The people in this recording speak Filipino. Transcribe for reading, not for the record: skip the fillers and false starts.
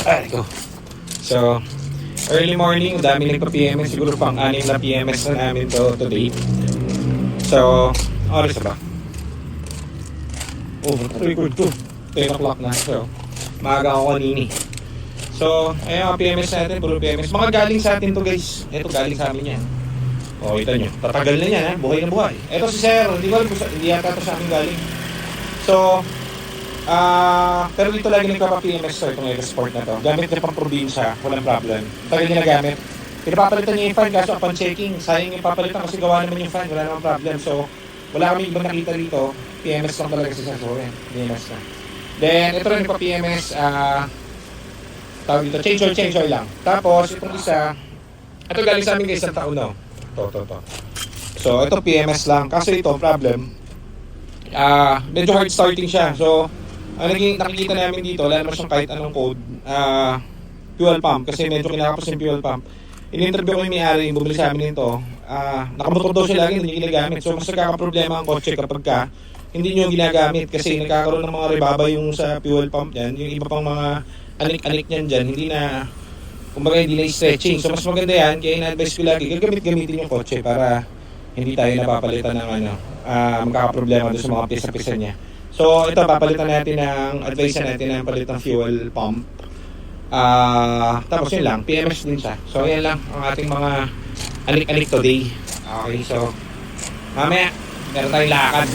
Ay ko. So, early morning, dami nagpa-PMS. Siguro pang-anim na PMS na namin today. So, oras ba? Oh, record ko. 10 o'clock na. So, maaga ako kanini. So, ayun ang PMS natin. Puro PMS. Mga galing sa atin to guys. Ito galing sa amin yan. O, kita nyo. Tatagal na yan ha. Buhay na buhay. Ito si Sir. Hindi ko alam kung hindi yata ito sa amin galing. So, pero dito lagi nagpapa-PMS to. Itong Sport na to. Gamit niya pang probinsya. Walang problem. Tagal niya nagamit. Pinapapalitan niya yung fan kaso upon checking. Sayang yung papalitan kasi gawa naman yung fan. Wala namang problem. So, wala kami ibang nakita dito. PMS lang talaga sa Sir. PMS na. Then, ito rin pa PMS. Tawag dito. Change oil lang. Tapos, itong isa. Ito galing sa amin guys. Isang taon na. To. So, ito PMS lang. Kaso ito, problem. Medyo hard starting siya. So, nakikita namin dito, wala naman siyang kahit anong code. Fuel pump. Kasi medyo kinakapos yung fuel pump. In-interview ko yung may-ari, bumili sa amin nito. Nakamotor daw siya lagi, hindi ginagamit. So, mas nagkakaproblema ang kotse kapag hindi nyo ginagamit. Kasi nagkakaroon ng mga rebaba yung sa fuel pump yan. Yung iba pang mga anik-anik niyan dyan, hindi na, kumbaga hindi na stretching. So, mas maganda yan. Kaya in-advise ko lagi, gamitin yung kotse para hindi tayo napapalitan ng magkakaproblema doon sa mga pisa-pisa niya. So, ito, papalitan natin advice natin ng palit ng fuel pump. Tapos yun lang, PMS din siya. So yan lang ang ating mga alik-alik today. Okay, so mamaya meron tayong lakad.